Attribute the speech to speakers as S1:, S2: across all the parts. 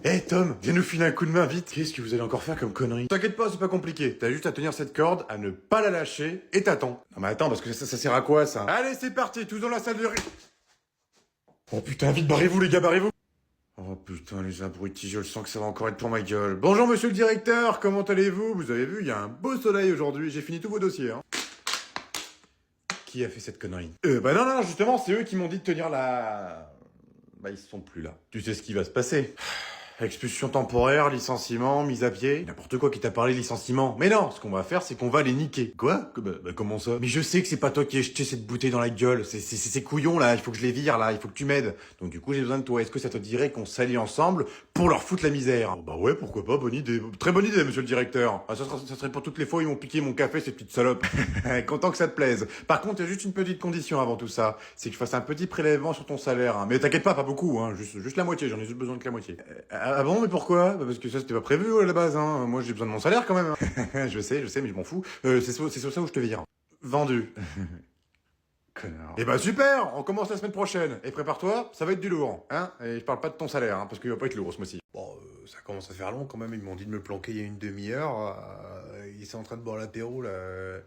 S1: Eh Tom, viens nous filer un coup de main vite. Qu'est-ce que vous allez encore faire comme connerie? T'inquiète pas, c'est pas compliqué. T'as juste à tenir cette corde, à ne pas la lâcher, et t'attends. Non mais attends, parce que ça sert à quoi ça? Allez, c'est parti, tous dans la salle de Oh putain, vite, barrez-vous les gars, barrez-vous. Oh putain, les abrutis, je le sens que ça va encore être pour ma gueule. Bonjour monsieur le directeur, comment allez-vous? Vous avez vu, il y a un beau soleil aujourd'hui, j'ai fini tous vos dossiers, hein. Qui a fait cette connerie? Bah non, justement, c'est eux qui m'ont dit de tenir la... Bah ils sont plus là. Tu sais ce qui va se passer. Expulsion temporaire, licenciement, mise à pied. N'importe quoi qui t'a parlé de licenciement. Mais non, ce qu'on va faire, c'est qu'on va les niquer. Quoi? Comment ça? Mais je sais que c'est pas toi qui as jeté cette bouteille dans la gueule. C'est ces couillons là, il faut que je les vire là, il faut que tu m'aides. Donc du coup, j'ai besoin de toi. Est-ce que ça te dirait qu'on s'allie ensemble pour leur foutre la misère? Oh, bah ouais, pourquoi pas, bonne idée. Très bonne idée, monsieur le directeur. Ah, ça serait pour toutes les fois où ils m'ont piqué mon café, ces petites salopes. Content que ça te plaise. Par contre, il y a juste une petite condition avant tout ça. C'est que je fasse un petit prélèvement sur ton salaire. Hein. Mais t'inquiète pas beaucoup, hein. Juste la moitié, j'en ai juste besoin que la moitié. Ah bon, mais pourquoi? Bah parce que ça c'était pas prévu à la base, hein. Moi j'ai besoin de mon salaire quand même. Je sais, mais je m'en fous. C'est sur ça où je te vire. Vendu. Connard. Eh bah super, on commence la semaine prochaine. Et prépare-toi, ça va être du lourd, hein. Et je parle pas de ton salaire, hein, parce qu'il va pas être lourd ce mois-ci. Bon, ça commence à faire long quand même. Ils m'ont dit de me planquer il y a une demi-heure. Ils sont en train de boire l'apéro là.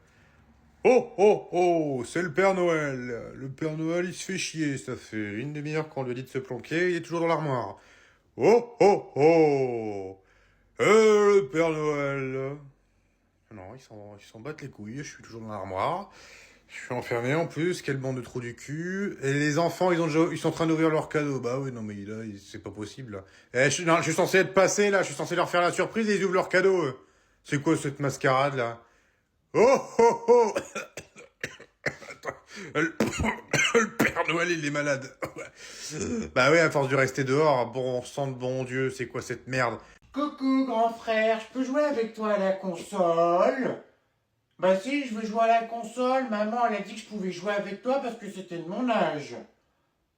S1: Oh, c'est le Père Noël. Le Père Noël, il se fait chier. Ça fait une demi-heure qu'on lui a dit de se planquer. Il est toujours dans l'armoire. Oh le Père Noël. Non, ils s'en battent les couilles. Je suis toujours dans l'armoire. Je suis enfermé en plus. Quelle bande de trous du cul. Et les enfants, ils sont en train d'ouvrir leurs cadeaux. Bah oui, non mais là, c'est pas possible. Là. Je suis censé être passé là. Je suis censé leur faire la surprise et ils ouvrent leurs cadeaux. C'est quoi cette mascarade là? Oh Attends, le Père Noël, il est malade. Bah ouais, à force de rester dehors, bon sang de bon Dieu, c'est quoi cette merde?
S2: Coucou grand frère, je peux jouer avec toi à la console? Bah si, je veux jouer à la console, maman elle a dit que je pouvais jouer avec toi parce que c'était de mon âge.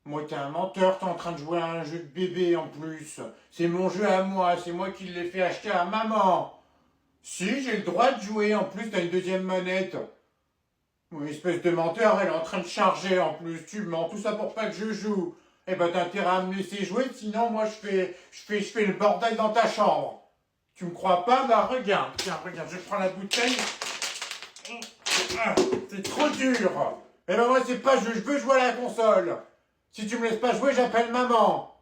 S2: Moi t'es un menteur, t'es en train de jouer à un jeu de bébé en plus. C'est mon jeu à moi, c'est moi qui l'ai fait acheter à maman. Si, j'ai le droit de jouer, en plus t'as une deuxième manette. Oui, espèce de menteur, elle est en train de charger en plus, tu mens, tout ça pour pas que je joue. Eh ben t'as intérêt à me laisser jouer, sinon moi je fais le bordel dans ta chambre. Tu me crois pas? Bah regarde, tiens, regarde, je prends la bouteille. Ah, c'est trop dur. Eh ben moi c'est pas je veux jouer à la console. Si tu me laisses pas jouer, j'appelle maman.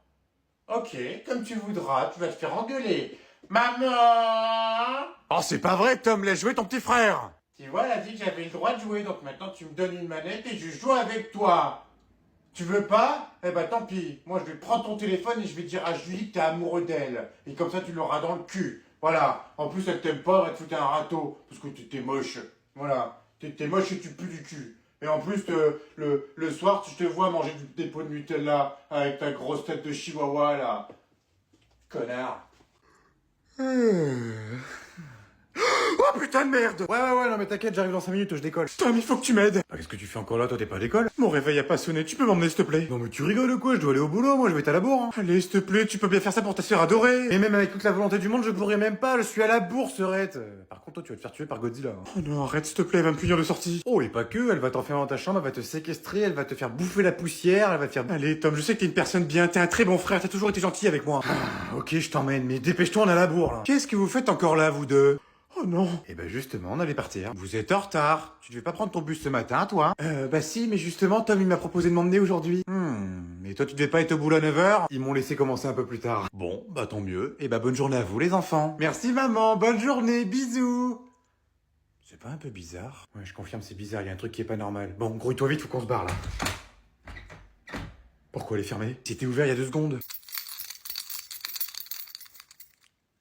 S2: Ok, comme tu voudras, tu vas te faire engueuler. Maman!
S1: Oh, c'est pas vrai, Tom, laisse jouer ton petit frère.
S2: Tu vois, elle a dit que j'avais le droit de jouer, donc maintenant tu me donnes une manette et je joue avec toi. Tu veux pas? Eh ben tant pis. Moi je vais prendre ton téléphone et je vais dire à Julie que t'es amoureux d'elle. Et comme ça tu l'auras dans le cul. Voilà. En plus elle t'aime pas, elle va te foutre un râteau. Parce que t'es moche. Voilà. T'es moche et tu pues du cul. Et en plus le soir je te vois manger des pots de Nutella avec ta grosse tête de chihuahua là. Connard.
S1: Oh putain de merde. Ouais, non mais t'inquiète, j'arrive dans 5 minutes, je décolle. Tom, il faut que tu m'aides. Bah, qu'est-ce que tu fais encore là, toi t'es pas à l'école? Mon réveil a pas sonné, tu peux m'emmener s'il te plaît? Non mais tu rigoles ou quoi? Je dois aller au boulot, moi je vais être à la bourre. Hein. Allez, s'il te plaît, tu peux bien faire ça pour te faire adorer. Et même avec toute la volonté du monde, je pourrais même pas, je suis à la bourre, Serette. Par contre, toi tu vas te faire tuer par Godzilla. Hein. Oh non, arrête s'il te plaît, elle va me punir de sortie. Oh, et pas que, elle va t'enfermer dans ta chambre, elle va te séquestrer, elle va te faire bouffer la poussière, elle va te faire... Allez Tom, je sais que t'es une personne bien, t'es un très bon frère, t'as toujours été gentil avec moi. Ah, ok, je t'emmène, mais dépêche-toi, on est à la bourre là. Qu'est-ce que vous faites encore là, vous deux? Oh non. Eh ben justement, on allait partir. Vous êtes en retard. Tu devais pas prendre ton bus ce matin, toi? Bah si, mais justement, Tom, il m'a proposé de m'emmener aujourd'hui. Mais toi, tu devais pas être au boulot à 9h? Ils m'ont laissé commencer un peu plus tard. Bon, bah tant mieux. Et bah bonne journée à vous, les enfants. Merci, maman. Bonne journée. Bisous. C'est pas un peu bizarre? Ouais, je confirme, c'est bizarre. Il y a un truc qui est pas normal. Bon, grouille-toi vite, faut qu'on se barre, là. Pourquoi elle est fermée? C'était ouvert il y a 2 secondes.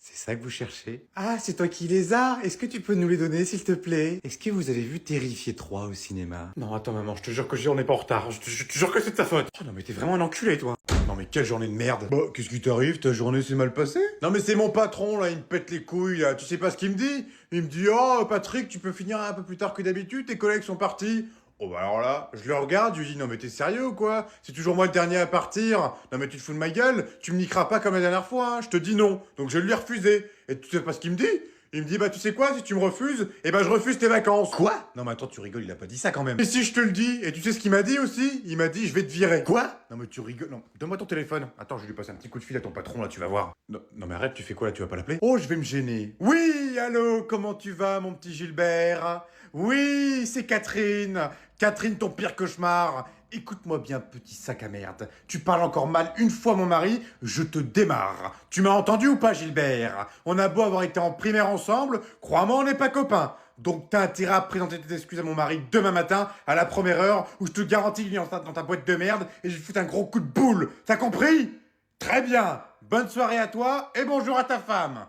S1: C'est ça que vous cherchez? Ah, c'est toi qui les as? Est-ce que tu peux nous les donner, s'il te plaît? Est-ce que vous avez vu Terrifier 3 au cinéma? Non, attends, maman, je te jure que on n'est pas en retard. Je te jure que c'est de ta faute. Oh non, mais t'es vraiment un enculé, toi. Non, mais quelle journée de merde. Bah, qu'est-ce qui t'arrive? Ta journée s'est mal passée? Non, mais c'est mon patron, là, il me pète les couilles, là. Tu sais pas ce qu'il me dit? Il me dit, oh, Patrick, tu peux finir un peu plus tard que d'habitude, tes collègues sont partis. Oh bah alors là, je le regarde, je lui dis non mais t'es sérieux ou quoi? C'est toujours moi le dernier à partir. Non mais tu te fous de ma gueule, tu me niqueras pas comme la dernière fois, hein. Je te dis non. Donc je lui ai refusé. Et tu sais pas ce qu'il me dit? Il me dit, bah tu sais quoi, si tu me refuses, eh ben je refuse tes vacances. Quoi? Non mais attends, tu rigoles, il a pas dit ça quand même. Et si je te le dis, et tu sais ce qu'il m'a dit aussi? Il m'a dit, je vais te virer. Quoi? Non mais tu rigoles, non, donne-moi ton téléphone. Attends, je vais lui passer un petit coup de fil à ton patron là, tu vas voir. Non, non mais arrête, tu fais quoi là, tu vas pas l'appeler? Oh, je vais me gêner. Oui, allô, comment tu vas mon petit Gilbert? Oui, c'est Catherine. Catherine, ton pire cauchemar. Écoute-moi bien, petit sac à merde. Tu parles encore mal une fois mon mari, je te démarre. Tu m'as entendu ou pas, Gilbert? On a beau avoir été en primaire ensemble, crois-moi, on n'est pas copains. Donc t'as intérêt à présenter tes excuses à mon mari demain matin, à la première heure, où je te garantis qu'il est enceinte dans ta boîte de merde et je lui fous un gros coup de boule. T'as compris? Très bien. Bonne soirée à toi et bonjour à ta femme.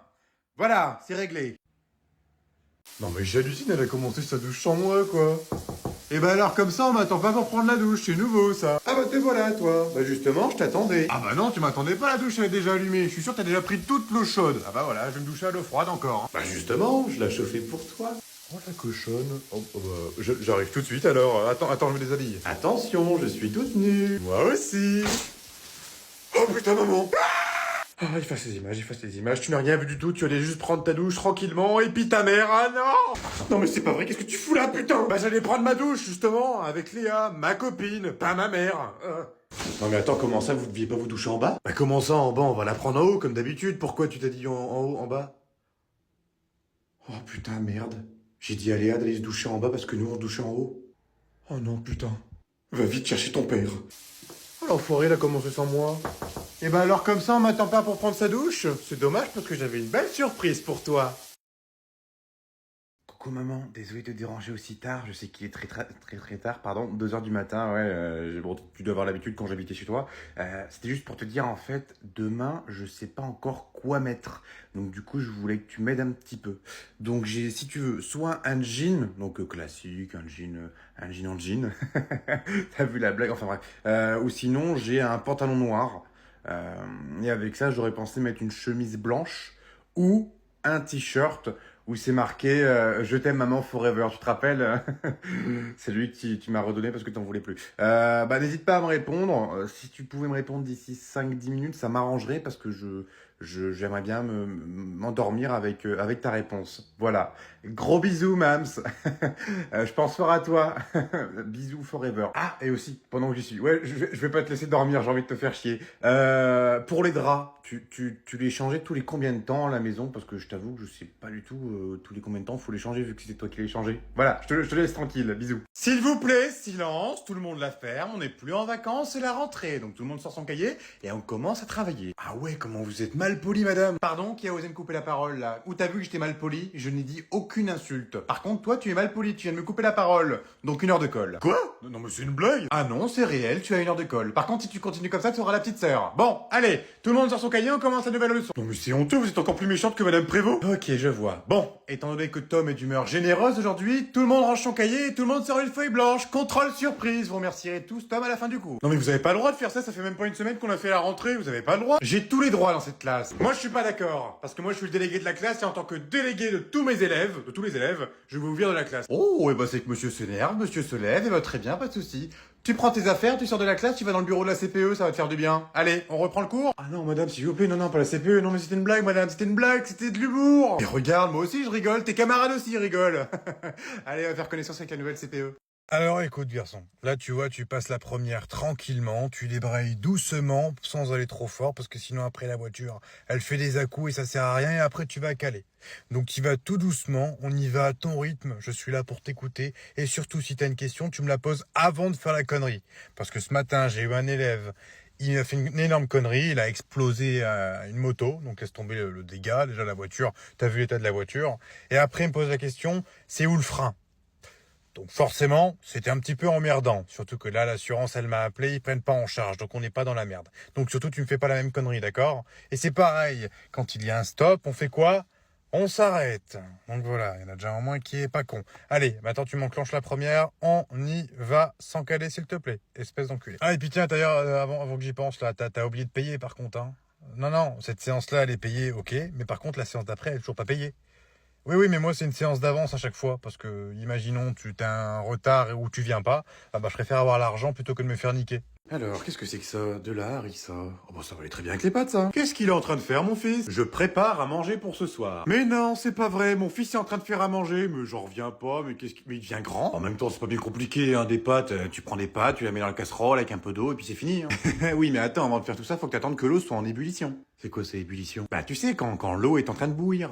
S1: Voilà, c'est réglé. Non mais j'hallucine, elle a commencé sa douche sans moi, quoi. Et bah alors comme ça on m'attend pas pour prendre la douche, c'est nouveau ça. Ah bah te voilà toi. Bah justement je t'attendais. Ah bah non tu m'attendais pas, la douche elle est déjà allumée. Je suis sûr que t'as déjà pris toute l'eau chaude. Ah bah voilà, je vais me doucher à l'eau froide encore. Bah justement, je l'ai chauffée pour toi. Oh la cochonne. Oh, bah, j'arrive tout de suite alors. Attends, je me déshabille. Attention, je suis toute nue. Moi aussi. Oh putain maman. Ah, efface les images, tu n'as rien vu du tout, tu allais juste prendre ta douche tranquillement, et puis ta mère, ah non! Non mais c'est pas vrai, qu'est-ce que tu fous là, putain? Bah j'allais prendre ma douche, justement, avec Léa, ma copine, pas ma mère. Non mais attends, comment ça, vous deviez pas vous doucher en bas? Bah comment ça, en bas, on va la prendre en haut, comme d'habitude, pourquoi tu t'as dit en haut, en bas? Oh putain, merde. J'ai dit à Léa d'aller se doucher en bas parce que nous on se douchait en haut. Oh non, putain. Va vite chercher ton père. Oh l'enfoiré, il a commencé sans moi. Et ben alors comme ça on m'attend pas pour prendre sa douche? C'est dommage parce que j'avais une belle surprise pour toi. Coucou maman, désolé de te déranger aussi tard, je sais qu'il est très tard, pardon, 2 h du matin, ouais, bon, tu dois avoir l'habitude quand j'habitais chez toi. C'était juste pour te dire en fait, demain je sais pas encore quoi mettre, donc du coup je voulais que tu m'aides un petit peu. Donc j'ai, si tu veux, soit un jean, donc classique, un jean en jean, t'as vu la blague, enfin bref, ou sinon j'ai un pantalon noir, et avec ça j'aurais pensé mettre une chemise blanche, ou un t-shirt, où c'est marqué Je t'aime maman forever, tu te rappelles? C'est lui que tu m'as redonné parce que t'en voulais plus. Bah n'hésite pas à me répondre. Si tu pouvais me répondre d'ici 5-10 minutes, ça m'arrangerait parce que j'aimerais bien m'endormir avec ta réponse. Voilà. Gros bisous, Mams. Je pense fort à toi. Bisous forever. Ah, et aussi, pendant que j'y suis. Ouais, je vais pas te laisser dormir, j'ai envie de te faire chier. Pour les draps, tu les changeais tous les combien de temps à la maison? Parce que je t'avoue que je sais pas du tout tous les combien de temps faut les changer vu que c'est toi qui les changé. Voilà, je te laisse tranquille, bisous. S'il vous plaît, silence, tout le monde la ferme, on n'est plus en vacances, c'est la rentrée. Donc tout le monde sort son cahier et on commence à travailler. Ah ouais, comment vous êtes mal poli, madame. Pardon, qui a osé me couper la parole là? Où t'as vu que j'étais mal poli? Je n'ai dit aucune insulte. Par contre, toi, tu es mal poli, tu viens de me couper la parole. Donc 1 heure de colle. Quoi? Non mais c'est une blague. Ah non, c'est réel, tu as 1 heure de colle. Par contre, si tu continues comme ça, tu auras la petite sœur. Bon, allez, tout le monde sort son cahier, on commence la nouvelle leçon. Non mais c'est honteux, vous êtes encore plus méchante que Madame Prévost. Ok, je vois. Bon, étant donné que Tom est d'humeur généreuse aujourd'hui, tout le monde range son cahier et tout le monde sort une feuille blanche. Contrôle surprise, vous remercierez tous Tom à la fin du cours. Non mais vous avez pas le droit de faire ça, ça fait même pas une semaine qu'on a fait la rentrée, vous avez pas le droit. J'ai tous les droits dans cette classe. Moi je suis pas d'accord, parce que moi je suis le délégué de la classe et en tant que délégué de tous mes élèves, de tous les élèves, je vais vous virer de la classe. Oh, et bah c'est que monsieur s'énerve, monsieur se lève, et bah très bien, pas de souci. Tu prends tes affaires, tu sors de la classe, tu vas dans le bureau de la CPE, ça va te faire du bien. Allez, on reprend le cours? Ah non, madame, s'il vous plaît, non, pas la CPE, non mais c'était une blague, madame, c'était une blague, c'était de l'humour. Et regarde, moi aussi je rigole, tes camarades aussi rigolent. Allez, on va faire connaissance avec la nouvelle CPE.
S3: Alors écoute garçon, là tu vois, tu passes la première tranquillement, tu débrayes doucement sans aller trop fort parce que sinon après la voiture elle fait des à-coups et ça sert à rien et après tu vas caler. Donc tu vas tout doucement, on y va à ton rythme, je suis là pour t'écouter et surtout si tu as une question tu me la poses avant de faire la connerie. Parce que ce matin j'ai eu un élève, il a fait une énorme connerie, il a explosé une moto, donc laisse tomber le dégât, déjà la voiture, t'as vu l'état de la voiture, et après il me pose la question, c'est où le frein? Donc forcément, c'était un petit peu emmerdant. Surtout que là, l'assurance, elle m'a appelé, ils prennent pas en charge, donc on n'est pas dans la merde. Donc surtout, tu me fais pas la même connerie, d'accord? Et c'est pareil, quand il y a un stop, on fait quoi? On s'arrête. Donc voilà, il y en a déjà un moins qui est pas con. Allez, maintenant tu m'enclenches la première, on y va sans caler s'il te plaît, espèce d'enculé. Ah et puis tiens, d'ailleurs, avant que j'y pense, là, t'as oublié de payer par contre, hein? Non, cette séance-là, elle est payée, ok, mais par contre, la séance d'après, elle est toujours pas payée. Oui, mais moi, c'est une séance d'avance à chaque fois. Parce que, imaginons, tu as un retard ou tu viens pas. Ah bah, je préfère avoir l'argent plutôt que de me faire niquer.
S1: Alors, qu'est-ce que c'est que ça? De la harissa. Oh bah ça va aller très bien avec les pâtes, ça. Qu'est-ce qu'il est en train de faire, mon fils? Je prépare à manger pour ce soir. Mais non, c'est pas vrai, mon fils est en train de faire à manger, mais j'en reviens pas, mais mais il devient grand. En même temps, c'est pas bien compliqué, hein, des pâtes, tu prends des pâtes, tu la mets dans la casserole avec un peu d'eau, et puis c'est fini, hein. Oui, mais attends, avant de faire tout ça, faut que t'attendes que l'eau soit en ébullition. C'est quoi, ça, ébullition? Bah, tu sais, quand l'eau est en train de bouillir.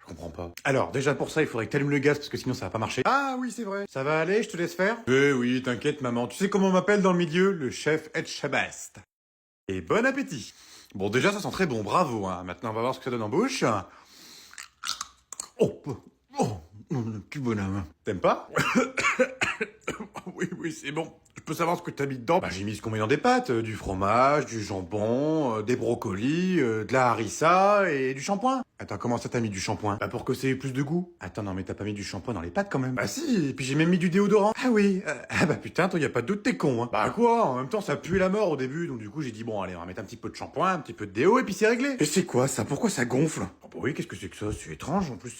S1: Je comprends pas. Alors, déjà pour ça, il faudrait que t'allumes le gaz parce que sinon ça va pas marcher. Ah oui, c'est vrai. Ça va aller, je te laisse faire? Oui, t'inquiète maman. Tu sais comment on m'appelle dans le milieu? Le chef Etchabast. Et bon appétit. Bon, déjà ça sent très bon, bravo. Hein. Maintenant, on va voir ce que ça donne en bouche. Oh, le petit bonhomme. T'aimes pas? Oui, c'est bon. Je peux savoir ce que t'as mis dedans? Bah, j'ai mis ce qu'on met dans des pâtes. Du fromage, du jambon, des brocolis, de la harissa et du shampoing. Attends, comment ça t'as mis du shampoing? Bah, pour que ça ait plus de goût. Attends, non, mais t'as pas mis du shampoing dans les pâtes quand même. Bah si, et puis j'ai même mis du déodorant. Ah oui. Ah bah putain, toi, y a pas de doute, t'es con, hein. Bah quoi? En même temps, ça puait la mort au début, donc du coup, j'ai dit, bon, allez, on va mettre un petit peu de shampoing, un petit peu de déo, et puis c'est réglé. Et c'est quoi ça? Pourquoi ça gonfle? Oh bah oui, qu'est-ce que c'est que ça? C'est étrange, en plus,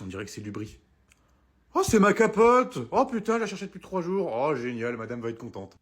S1: on dirait que c'est du bris. Oh, c'est ma capote! Oh putain, je la cherchais depuis 3 jours. Oh, génial, madame va être contente.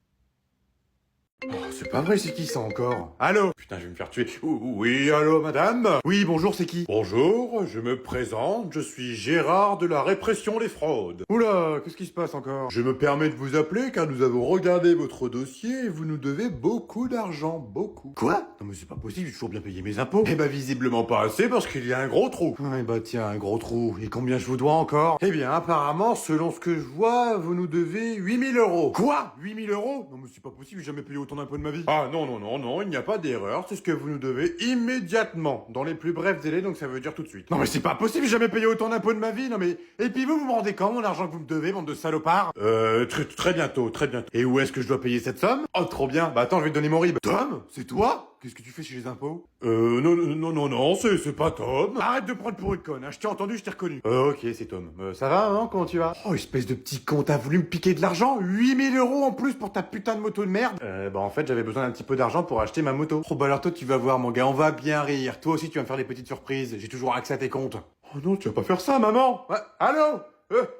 S1: Oh, c'est pas vrai, c'est qui ça encore? Allô? Putain, je vais me faire tuer. Oui, allô, madame? Oui, bonjour, c'est qui? Bonjour, je me présente, je suis Gérard de la répression des fraudes. Oula, qu'est-ce qui se passe encore? Je me permets de vous appeler car nous avons regardé votre dossier et vous nous devez beaucoup d'argent, beaucoup. Quoi? Non mais c'est pas possible, j'ai toujours bien payé mes impôts. Eh bah visiblement pas assez parce qu'il y a un gros trou. Eh bah tiens, un gros trou. Et combien je vous dois encore? Eh bien, apparemment, selon ce que je vois, vous nous devez 8000 euros. Quoi? 8000 euros? Non mais c'est pas possible, j'ai jamais payé autant d'impôts de ma vie. Ah non, il n'y a pas d'erreur, c'est ce que vous nous devez immédiatement, dans les plus brefs délais, donc ça veut dire tout de suite. Non mais c'est pas possible, j'ai jamais payé autant d'impôts de ma vie, non mais... Et puis vous me rendez quand mon argent que vous me devez, bande de salopards? Très bientôt, très bientôt. Et où est-ce que je dois payer cette somme? Oh, trop bien, bah attends, je vais te donner mon RIB. Tom? C'est toi? Qu'est-ce que tu fais chez les impôts? Non, c'est pas Tom. Arrête de prendre pour une conne, hein. Je t'ai entendu, je t'ai reconnu. Ok, c'est Tom. Ça va, hein? Comment tu vas? Oh, espèce de petit con, t'as voulu me piquer de l'argent? 8000 euros en plus pour ta putain de moto de merde? Bah en fait, j'avais besoin d'un petit peu d'argent pour acheter ma moto. Oh bah alors toi, tu vas voir, mon gars, on va bien rire. Toi aussi, tu vas me faire des petites surprises. J'ai toujours accès à tes comptes. Oh non, tu vas pas faire ça, maman! Ouais, allô?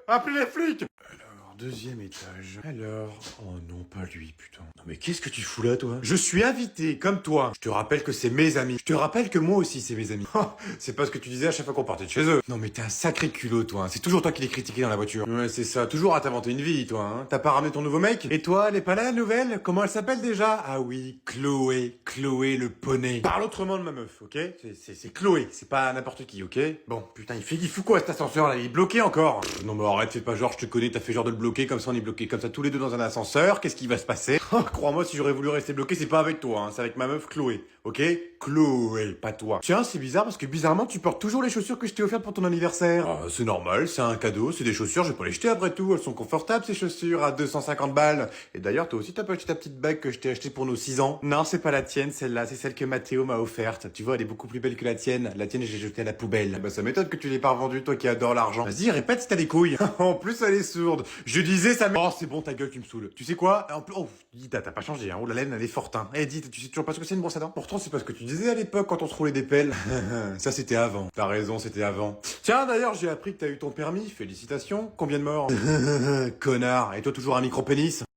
S1: Appelez les flics! Deuxième étage. Alors... Oh non, pas lui, putain. Non mais qu'est-ce que tu fous là, toi? Je suis invité, comme toi. Je te rappelle que c'est mes amis. Je te rappelle que moi aussi, c'est mes amis. C'est pas ce que tu disais à chaque fois qu'on partait de chez eux. Non mais t'es un sacré culot, toi. Hein. C'est toujours toi qui les critiquais dans la voiture. Ouais, c'est ça. Toujours à t'inventer une vie, toi. Hein. T'as pas ramené ton nouveau mec? Et toi, elle est pas là, la nouvelle? Comment elle s'appelle déjà? Ah oui, Chloé. Chloé le poney. Parle autrement de ma meuf, ok? C'est Chloé. C'est pas n'importe qui, ok? Bon, putain, il fout quoi cet ascenseur là? Il est bloqué encore? Non mais arrête, fais pas genre, je te connais, t'as fait genre de le bloquer, comme ça on est bloqué comme ça tous les deux dans un ascenseur, qu'est-ce qui va se passer? Crois-moi, si j'aurais voulu rester bloqué, c'est pas avec toi, hein, c'est avec ma meuf Chloé, ok? Chloé, pas toi. Tiens, c'est bizarre parce que bizarrement, tu portes toujours les chaussures que je t'ai offertes pour ton anniversaire. Ah, c'est normal, c'est un cadeau, c'est des chaussures, je vais pas les jeter après tout, elles sont confortables ces chaussures à 250 balles. Et d'ailleurs, toi aussi t'as pas acheté ta petite bague que je t'ai achetée pour nos 6 ans? Non, c'est pas la tienne, celle-là, c'est celle que Mathéo m'a offerte. Tu vois, elle est beaucoup plus belle que la tienne. La tienne, j'ai jetée à la poubelle. Bah ça m'étonne que tu l'aies pas revendue, toi qui adore l'argent. Vas-y, répète si t'as des couilles. En plus, elle est sourde. Je disais ça. Oh, c'est bon, ta gueule, tu me saoules. Tu sais quoi? En plus, oh, dis, t'as pas changé, hein. Oh, la laine, elle est forte, hein. Eh, dis, tu sais toujours pas ce que c'est une brosse à dents? Pourtant, c'est pas ce que tu disais à l'époque quand on se roulait des pelles. Ça, c'était avant. T'as raison, c'était avant. Tiens, d'ailleurs, j'ai appris que t'as eu ton permis. Félicitations. Combien de morts? Connard. Et toi, toujours un micro-pénis?